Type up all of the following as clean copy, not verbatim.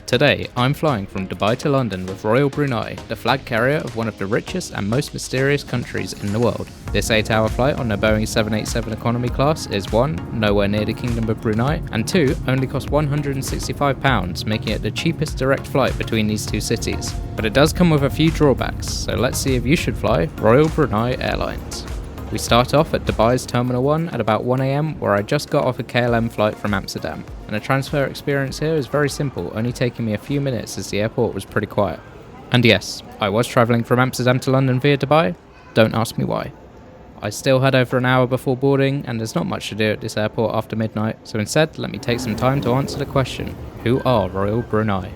Today, I'm flying from Dubai to London with Royal Brunei, the flag carrier of one of the richest and most mysterious countries in the world. This 8-hour flight on the Boeing 787 economy class is 1. Nowhere near the Kingdom of Brunei, and 2. Only cost £165, making it the cheapest direct flight between these two cities. But it does come with a few drawbacks, so let's see if you should fly Royal Brunei Airlines. We start off at Dubai's Terminal 1 at about 1 AM, where I just got off a KLM flight from Amsterdam, and the transfer experience here is very simple, only taking me a few minutes as the airport was pretty quiet. And yes, I was travelling from Amsterdam to London via Dubai, don't ask me why. I still had over an hour before boarding, and there's not much to do at this airport after midnight, so instead let me take some time to answer the question, who are Royal Brunei?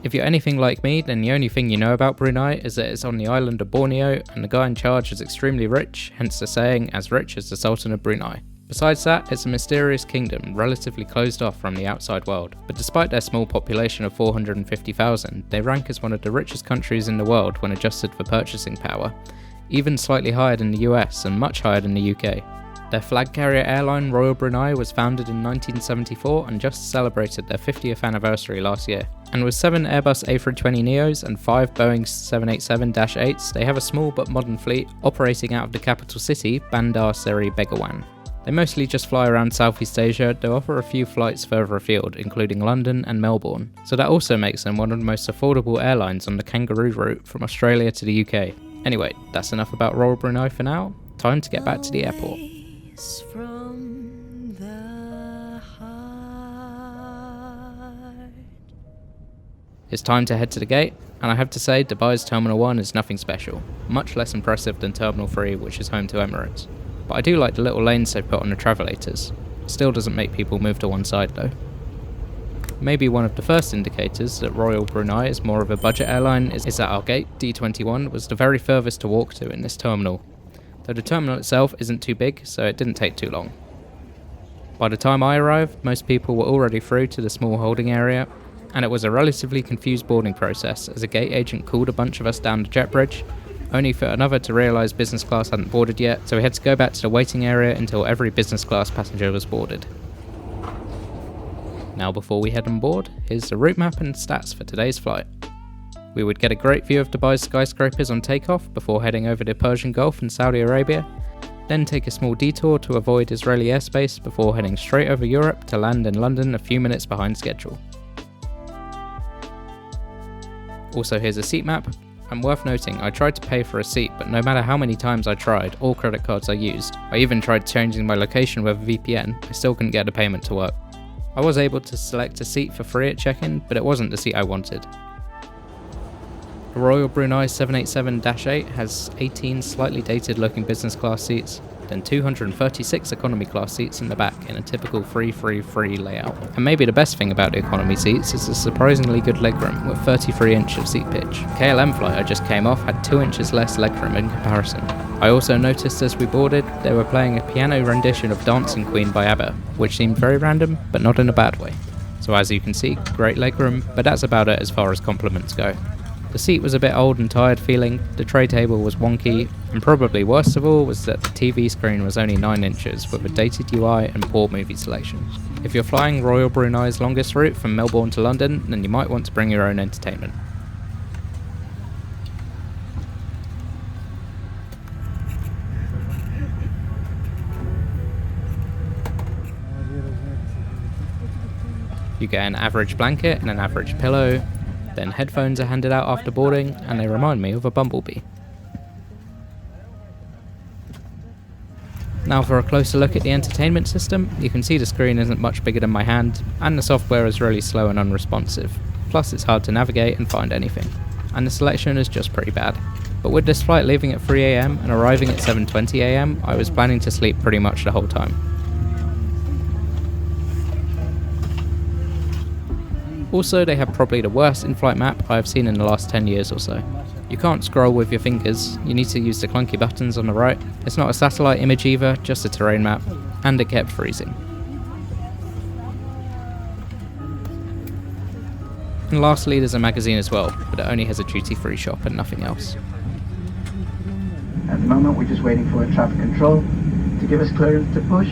If you're anything like me, then the only thing you know about Brunei is that it's on the island of Borneo, and the guy in charge is extremely rich, hence the saying, as rich as the Sultan of Brunei. Besides that, it's a mysterious kingdom, relatively closed off from the outside world, but despite their small population of 450,000, they rank as one of the richest countries in the world when adjusted for purchasing power, even slightly higher than the US and much higher than the UK. Their flag carrier airline Royal Brunei was founded in 1974 and just celebrated their 50th anniversary last year. And with 7 Airbus A320neos and 5 Boeing 787-8s, they have a small but modern fleet operating out of the capital city, Bandar Seri Begawan. They mostly just fly around Southeast Asia, though offer a few flights further afield, including London and Melbourne. So that also makes them one of the most affordable airlines on the kangaroo route from Australia to the UK. Anyway, that's enough about Royal Brunei for now. Time to get back to the airport. From the heart. It's time to head to the gate, and I have to say Dubai's Terminal 1 is nothing special, much less impressive than Terminal 3, which is home to Emirates. But I do like the little lanes they put on the travellators. Still doesn't make people move to one side though. Maybe one of the first indicators that Royal Brunei is more of a budget airline is that our gate, D21, was the very furthest to walk to in this terminal. Though the terminal itself isn't too big, so it didn't take too long. By the time I arrived, most people were already through to the small holding area, and it was a relatively confused boarding process as a gate agent called a bunch of us down the jet bridge, only for another to realise business class hadn't boarded yet, so we had to go back to the waiting area until every business class passenger was boarded. Now before we head on board, here's the route map and stats for today's flight. We would get a great view of Dubai's skyscrapers on takeoff before heading over the Persian Gulf and Saudi Arabia, then take a small detour to avoid Israeli airspace before heading straight over Europe to land in London a few minutes behind schedule. Also here's a seat map, and worth noting I tried to pay for a seat, but no matter how many times I tried, all credit cards I used, I even tried changing my location with a VPN, I still couldn't get the payment to work. I was able to select a seat for free at check-in, but it wasn't the seat I wanted. The Royal Brunei 787-8 has 18 slightly dated looking business class seats, then 236 economy class seats in the back in a typical 3-3-3 layout. And maybe the best thing about the economy seats is the surprisingly good legroom with 33 inch of seat pitch. KLM flight I just came off had 2 inches less legroom in comparison. I also noticed as we boarded they were playing a piano rendition of Dancing Queen by ABBA, which seemed very random but not in a bad way. So as you can see, great legroom, but that's about it as far as compliments go. The seat was a bit old and tired feeling, the tray table was wonky, and probably worst of all was that the TV screen was only 9 inches with a dated UI and poor movie selection. If you're flying Royal Brunei's longest route from Melbourne to London, then you might want to bring your own entertainment. You get an average blanket and an average pillow, then headphones are handed out after boarding, and they remind me of a bumblebee. Now for a closer look at the entertainment system, you can see the screen isn't much bigger than my hand, and the software is really slow and unresponsive, plus it's hard to navigate and find anything, and the selection is just pretty bad. But with this flight leaving at 3 AM and arriving at 7:20 AM, I was planning to sleep pretty much the whole time. Also, they have probably the worst in-flight map I have seen in the last 10 years or so. You can't scroll with your fingers, you need to use the clunky buttons on the right. It's not a satellite image either, just a terrain map, and it kept freezing. And lastly, there's a magazine as well, but it only has a duty-free shop and nothing else. At the moment, we're just waiting for traffic control to give us clearance to push.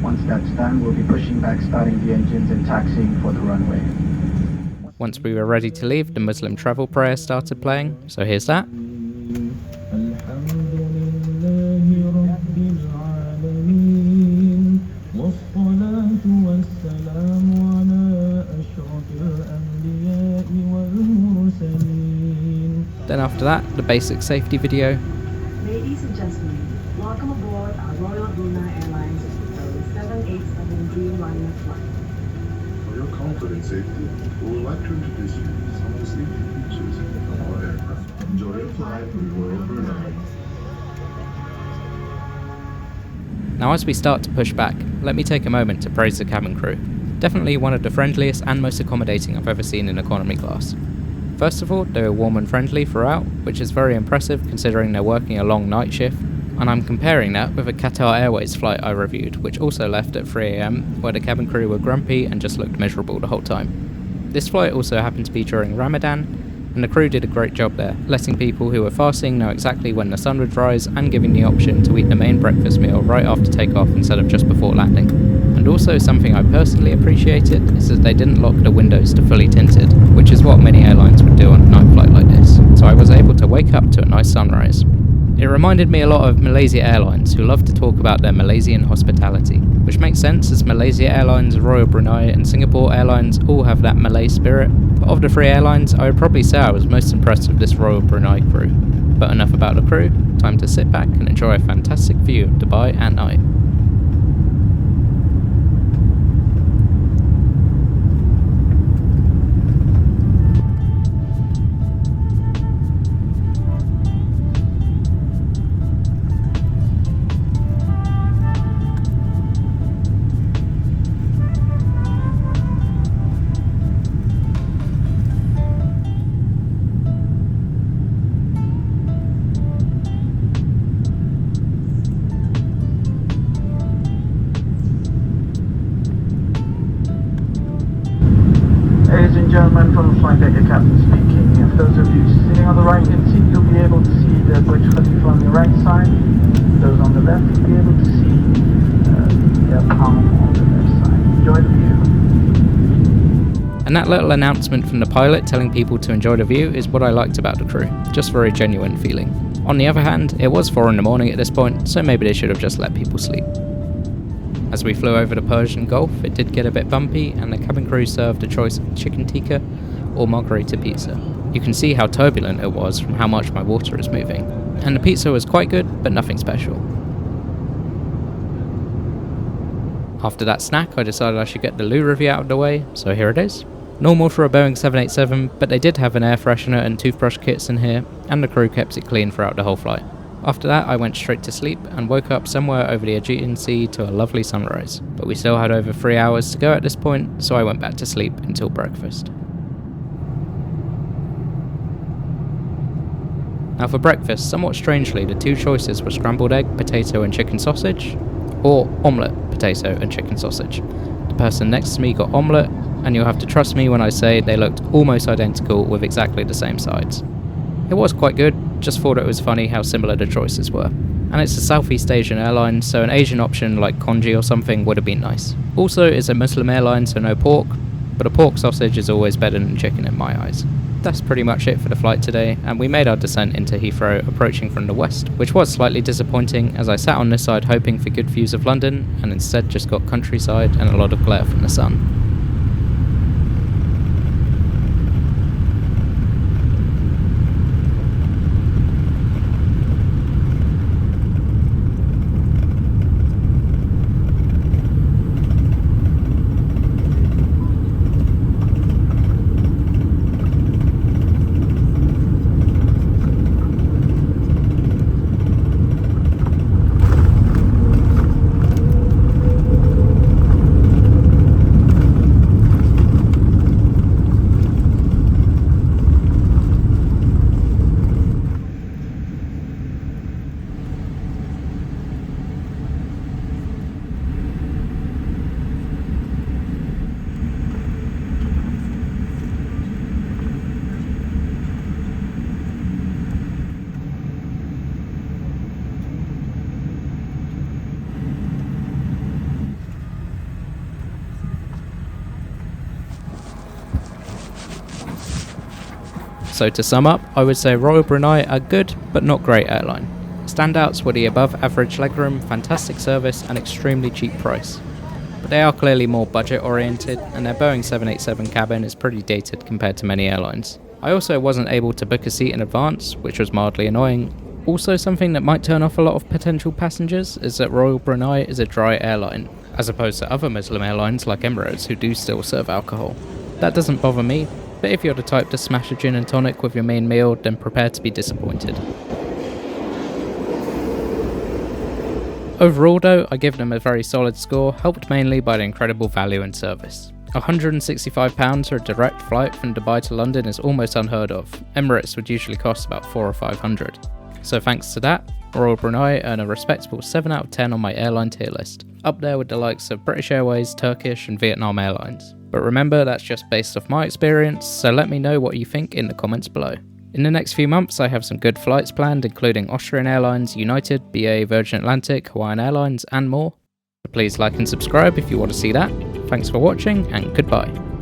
Once that's done, we'll be pushing back, starting the engines and taxiing for the runway. once we were ready to leave, the Muslim travel prayer started playing, so here's that. Then after that, the basic safety video. Ladies and gentlemen, welcome aboard our Royal Brunei Airlines Heathrow 787 Dreamliner flight. For your comfort and safety, we would like to introduce you to some of the safety features of our aircraft. Enjoy your flight with Royal Brunei. Now as we start to push back, let me take a moment to praise the cabin crew. Definitely one of the friendliest and most accommodating I've ever seen in economy class. First of all, they were warm and friendly throughout, which is very impressive considering they're working a long night shift, and I'm comparing that with a Qatar Airways flight I reviewed, which also left at 3 AM, where the cabin crew were grumpy and just looked miserable the whole time. This flight also happened to be during Ramadan, and the crew did a great job there, letting people who were fasting know exactly when the sun would rise and giving the option to eat the main breakfast meal right after takeoff instead of just before landing. And also something I personally appreciated is that they didn't lock the windows to fully tinted, which is what many airlines would do on a night flight like this, so I was able to wake up to a nice sunrise. It reminded me a lot of Malaysia Airlines, who love to talk about their Malaysian hospitality, which makes sense as Malaysia Airlines, Royal Brunei and Singapore Airlines all have that Malay spirit, but of the three airlines I would probably say I was most impressed with this Royal Brunei crew. But enough about the crew, time to sit back and enjoy a fantastic view of Dubai at night. Ladies and gentlemen, from the flight deck, your captain speaking. For those of you sitting on the right-hand seat, you'll be able to see the Burj Khalifa on the right side. Those on the left, you'll be able to see the palm on the left side. Enjoy the view. And that little announcement from the pilot telling people to enjoy the view is what I liked about the crew, just very genuine feeling. On the other hand, it was 4 in the morning at this point, so maybe they should have just let people sleep. As we flew over the Persian Gulf, it did get a bit bumpy, and the cabin crew served a choice of chicken tikka or margherita pizza. You can see how turbulent it was from how much my water is moving. And the pizza was quite good, but nothing special. After that snack, I decided I should get the loo review out of the way, so here it is. Normal for a Boeing 787, but they did have an air freshener and toothbrush kits in here, and the crew kept it clean throughout the whole flight. After that, I went straight to sleep and woke up somewhere over the Aegean Sea to a lovely sunrise. But we still had over 3 hours to go at this point, so I went back to sleep until breakfast. Now for breakfast, somewhat strangely, the two choices were scrambled egg, potato and chicken sausage, or omelette, potato and chicken sausage. The person next to me got omelette, and you'll have to trust me when I say they looked almost identical with exactly the same sides. It was quite good, just thought it was funny how similar the choices were. And it's a Southeast Asian airline, so an Asian option like congee or something would have been nice. Also, it's a Muslim airline, so no pork, but a pork sausage is always better than chicken in my eyes. That's pretty much it for the flight today, and we made our descent into Heathrow approaching from the west, which was slightly disappointing as I sat on this side hoping for good views of London, and instead just got countryside and a lot of glare from the sun. So to sum up, I would say Royal Brunei are good but not great airline. Standouts were the above average legroom, fantastic service and extremely cheap price. But they are clearly more budget oriented and their Boeing 787 cabin is pretty dated compared to many airlines. I also wasn't able to book a seat in advance, which was mildly annoying. Also, something that might turn off a lot of potential passengers is that Royal Brunei is a dry airline, as opposed to other Muslim airlines like Emirates who do still serve alcohol. That doesn't bother me, but if you're the type to smash a gin and tonic with your main meal, then prepare to be disappointed. Overall though, I give them a very solid score, helped mainly by the incredible value and service. £165 for a direct flight from Dubai to London is almost unheard of. Emirates would usually cost about £400 or £500. So thanks to that, Royal Brunei earn a respectable 7 out of 10 on my airline tier list, up there with the likes of British Airways, Turkish and Vietnam Airlines. But remember, that's just based off my experience, so let me know what you think in the comments below. In the next few months I have some good flights planned, including Austrian Airlines, United, BA, Virgin Atlantic, Hawaiian Airlines and more. So please like and subscribe if you want to see that. Thanks for watching and goodbye.